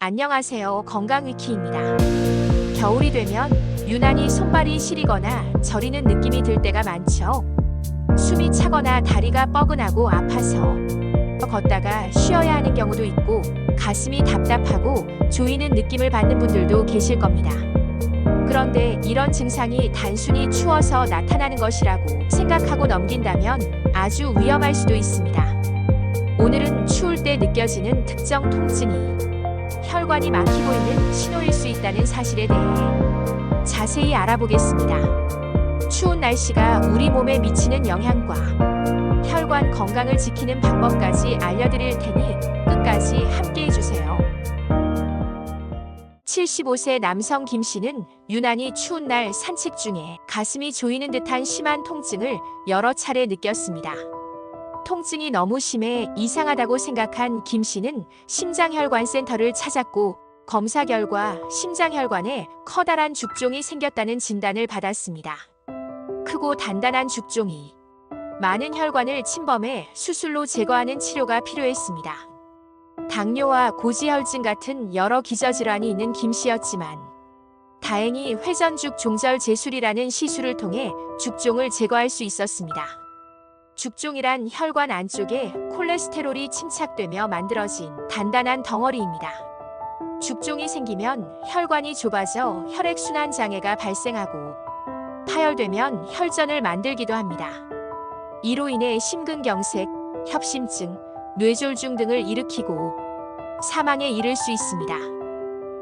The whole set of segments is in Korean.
안녕하세요. 건강위키입니다. 겨울이 되면 유난히 손발이 시리거나 저리는 느낌이 들 때가 많죠. 숨이 차거나 다리가 뻐근하고 아파서 걷다가 쉬어야 하는 경우도 있고 가슴이 답답하고 조이는 느낌을 받는 분들도 계실 겁니다. 그런데 이런 증상이 단순히 추워서 나타나는 것이라고 생각하고 넘긴다면 아주 위험할 수도 있습니다. 오늘은 추울 때 느껴지는 특정 통증이 혈관이 막히고 있는 신호일 수 있다는 사실에 대해 자세히 알아보겠습니다. 추운 날씨가 우리 몸에 미치는 영향과 혈관 건강을 지키는 방법까지 알려드릴 테니 끝까지 함께 해주세요. 75세 남성 김 씨는 유난히 추운 날 산책 중에 가슴이 조이는 듯한 심한 통증을 여러 차례 느꼈습니다. 통증이 너무 심해 이상하다고 생각한 김 씨는 심장혈관센터를 찾았고 검사 결과 심장혈관에 커다란 죽종이 생겼다는 진단을 받았습니다. 크고 단단한 죽종이 많은 혈관을 침범해 수술로 제거하는 치료가 필요했습니다. 당뇨와 고지혈증 같은 여러 기저질환이 있는 김 씨였지만 다행히 회전죽 종절 제술이라는 시술을 통해 죽종을 제거할 수 있었습니다. 죽종이란 혈관 안쪽에 콜레스테롤이 침착되며 만들어진 단단한 덩어리입니다. 죽종이 생기면 혈관이 좁아져 혈액순환 장애가 발생하고 파열되면 혈전을 만들기도 합니다. 이로 인해 심근경색, 협심증, 뇌졸중 등을 일으키고 사망에 이를 수 있습니다.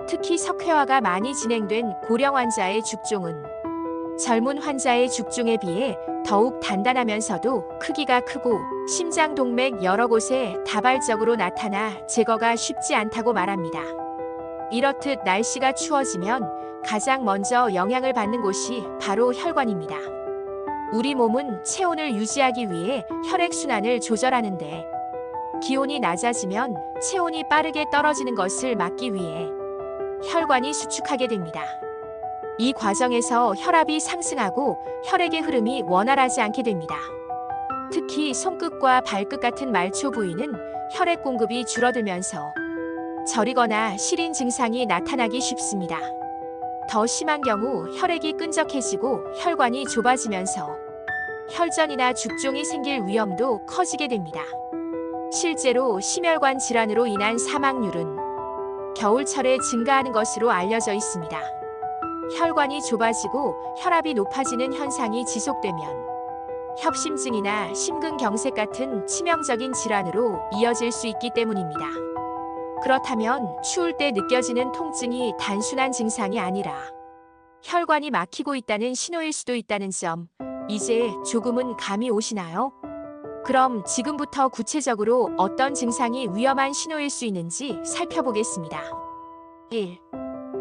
특히 석회화가 많이 진행된 고령 환자의 죽종은 젊은 환자의 죽종에 비해 더욱 단단하면서도 크기가 크고 심장 동맥 여러 곳에 다발적으로 나타나 제거가 쉽지 않다고 말합니다. 이렇듯 날씨가 추워지면 가장 먼저 영향을 받는 곳이 바로 혈관입니다. 우리 몸은 체온을 유지하기 위해 혈액순환을 조절하는데 기온이 낮아지면 체온이 빠르게 떨어지는 것을 막기 위해 혈관이 수축하게 됩니다. 이 과정에서 혈압이 상승하고 혈액의 흐름이 원활하지 않게 됩니다. 특히 손끝과 발끝 같은 말초 부위는 혈액 공급이 줄어들면서 저리거나 시린 증상이 나타나기 쉽습니다. 더 심한 경우 혈액이 끈적해지고 혈관이 좁아지면서 혈전이나 죽종이 생길 위험도 커지게 됩니다. 실제로 심혈관 질환으로 인한 사망률은 겨울철에 증가하는 것으로 알려져 있습니다. 혈관이 좁아지고 혈압이 높아지는 현상이 지속되면 협심증이나 심근경색 같은 치명적인 질환으로 이어질 수 있기 때문입니다. 그렇다면 추울 때 느껴지는 통증이 단순한 증상이 아니라 혈관이 막히고 있다는 신호일 수도 있다는 점, 이제 조금은 감이 오시나요? 그럼 지금부터 구체적으로 어떤 증상이 위험한 신호일 수 있는지 살펴보겠습니다. 1.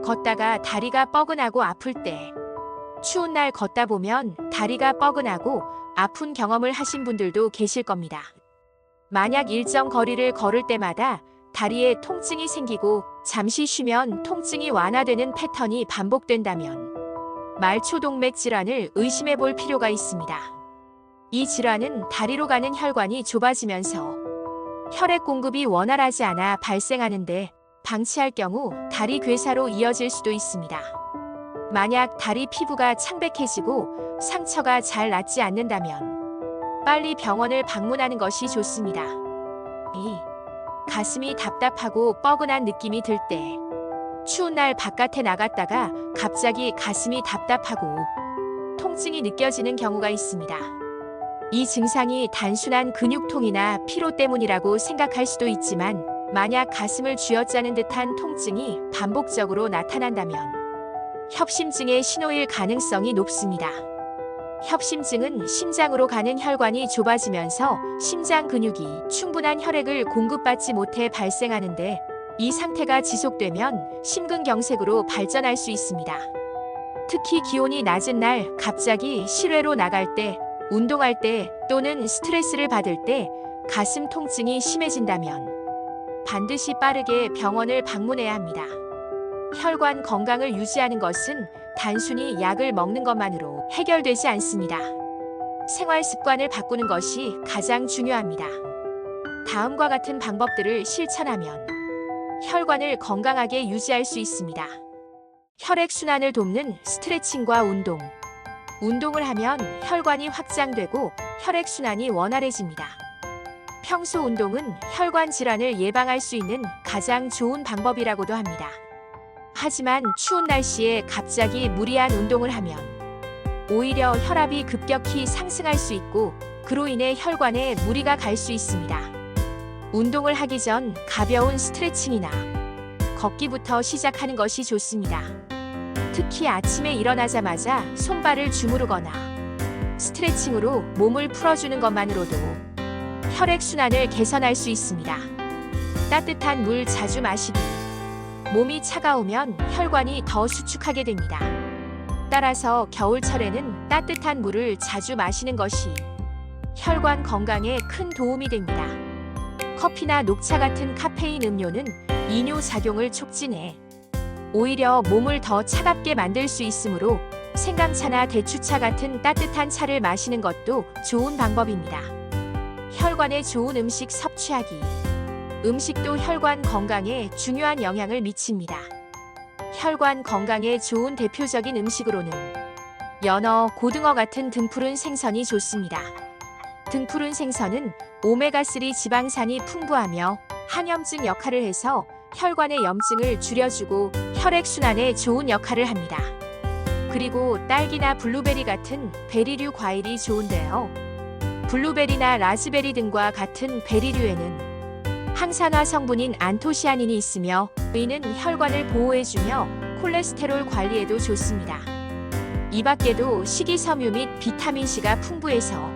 걷다가 다리가 뻐근하고 아플 때. 추운 날 걷다 보면 다리가 뻐근하고 아픈 경험을 하신 분들도 계실 겁니다. 만약 일정 거리를 걸을 때마다 다리에 통증이 생기고 잠시 쉬면 통증이 완화되는 패턴이 반복된다면 말초동맥 질환을 의심해 볼 필요가 있습니다. 이 질환은 다리로 가는 혈관이 좁아지면서 혈액 공급이 원활하지 않아 발생하는데 방치할 경우 다리 괴사로 이어질 수도 있습니다. 만약 다리 피부가 창백해지고 상처가 잘 낫지 않는다면 빨리 병원을 방문하는 것이 좋습니다. 2. 가슴이 답답하고 뻐근한 느낌이 들 때. 추운 날 바깥에 나갔다가 갑자기 가슴이 답답하고 통증이 느껴지는 경우가 있습니다. 이 증상이 단순한 근육통이나 피로 때문이라고 생각할 수도 있지만 만약 가슴을 쥐어짜는 듯한 통증이 반복적으로 나타난다면 협심증의 신호일 가능성이 높습니다. 협심증은 심장으로 가는 혈관이 좁아지면서 심장 근육이 충분한 혈액을 공급받지 못해 발생하는데 이 상태가 지속되면 심근경색으로 발전할 수 있습니다. 특히 기온이 낮은 날 갑자기 실외로 나갈 때, 운동할 때 또는 스트레스를 받을 때 가슴 통증이 심해진다면 반드시 빠르게 병원을 방문해야 합니다. 혈관 건강을 유지하는 것은 단순히 약을 먹는 것만으로 해결되지 않습니다. 생활 습관을 바꾸는 것이 가장 중요합니다. 다음과 같은 방법들을 실천하면 혈관을 건강하게 유지할 수 있습니다. 혈액순환을 돕는 스트레칭과 운동. 운동을 하면 혈관이 확장되고 혈액순환이 원활해집니다. 평소 운동은 혈관 질환을 예방할 수 있는 가장 좋은 방법이라고도 합니다. 하지만 추운 날씨에 갑자기 무리한 운동을 하면 오히려 혈압이 급격히 상승할 수 있고 그로 인해 혈관에 무리가 갈 수 있습니다. 운동을 하기 전 가벼운 스트레칭이나 걷기부터 시작하는 것이 좋습니다. 특히 아침에 일어나자마자 손발을 주무르거나 스트레칭으로 몸을 풀어주는 것만으로도 혈액순환을 개선할 수 있습니다. 따뜻한 물 자주 마시기. 몸이 차가우면 혈관이 더 수축하게 됩니다. 따라서 겨울철에는 따뜻한 물을 자주 마시는 것이 혈관 건강에 큰 도움이 됩니다. 커피나 녹차 같은 카페인 음료는 이뇨 작용을 촉진해 오히려 몸을 더 차갑게 만들 수 있으므로 생강차나 대추차 같은 따뜻한 차를 마시는 것도 좋은 방법입니다. 혈관에 좋은 음식 섭취하기. 음식도 혈관 건강에 중요한 영향을 미칩니다. 혈관 건강에 좋은 대표적인 음식으로는 연어, 고등어 같은 등푸른 생선이 좋습니다. 등푸른 생선은 오메가3 지방산이 풍부하며 항염증 역할을 해서 혈관의 염증을 줄여주고 혈액순환에 좋은 역할을 합니다. 그리고 딸기나 블루베리 같은 베리류 과일이 좋은데요. 블루베리나 라즈베리 등과 같은 베리류에는 항산화 성분인 안토시아닌이 있으며 이는 혈관을 보호해주며 콜레스테롤 관리에도 좋습니다. 이 밖에도 식이섬유 및 비타민C가 풍부해서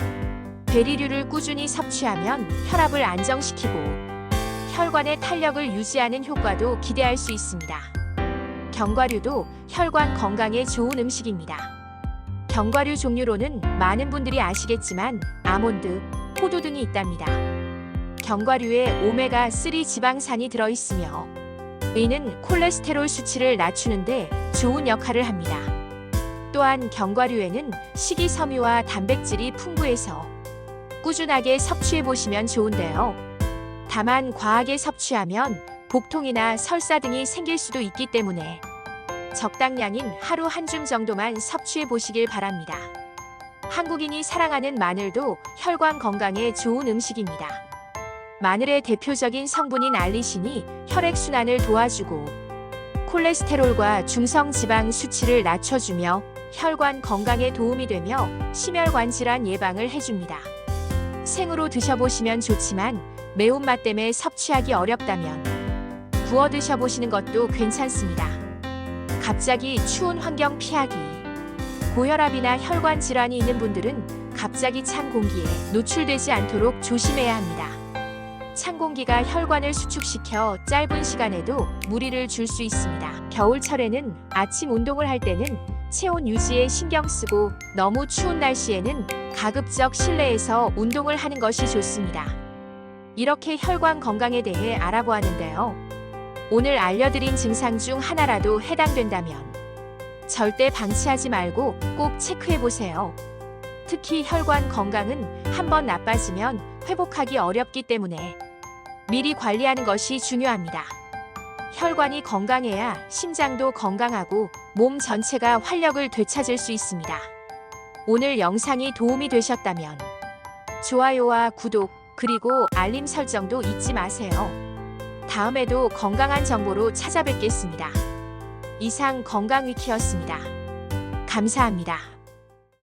베리류를 꾸준히 섭취하면 혈압을 안정시키고 혈관의 탄력을 유지하는 효과도 기대할 수 있습니다. 견과류도 혈관 건강에 좋은 음식입니다. 견과류 종류로는 많은 분들이 아시겠지만 아몬드, 호두 등이 있답니다. 견과류에 오메가3 지방산이 들어있으며 이는 콜레스테롤 수치를 낮추는데 좋은 역할을 합니다. 또한 견과류에는 식이섬유와 단백질이 풍부해서 꾸준하게 섭취해 보시면 좋은데요. 다만 과하게 섭취하면 복통이나 설사 등이 생길 수도 있기 때문에 적당량인 하루 한 줌 정도만 섭취해 보시길 바랍니다. 한국인이 사랑하는 마늘도 혈관 건강에 좋은 음식입니다. 마늘의 대표적인 성분인 알리신이 혈액순환을 도와주고 콜레스테롤과 중성지방 수치를 낮춰주며 혈관 건강에 도움이 되며 심혈관 질환 예방을 해줍니다. 생으로 드셔보시면 좋지만 매운맛 때문에 섭취하기 어렵다면 구워 드셔보시는 것도 괜찮습니다. 갑자기 추운 환경 피하기. 고혈압이나 혈관 질환이 있는 분들은 갑자기 찬 공기에 노출되지 않도록 조심해야 합니다. 찬 공기가 혈관을 수축시켜 짧은 시간에도 무리를 줄 수 있습니다. 겨울철에는 아침 운동을 할 때는 체온 유지에 신경 쓰고 너무 추운 날씨에는 가급적 실내에서 운동을 하는 것이 좋습니다. 이렇게 혈관 건강에 대해 알아보았는데요. 오늘 알려드린 증상 중 하나라도 해당된다면 절대 방치하지 말고 꼭 체크해보세요. 특히 혈관 건강은 한번 나빠지면 회복하기 어렵기 때문에 미리 관리하는 것이 중요합니다. 혈관이 건강해야 심장도 건강하고 몸 전체가 활력을 되찾을 수 있습니다. 오늘 영상이 도움이 되셨다면 좋아요와 구독 그리고 알림 설정도 잊지 마세요. 다음에도 건강한 정보로 찾아뵙겠습니다. 이상 건강위키였습니다. 감사합니다.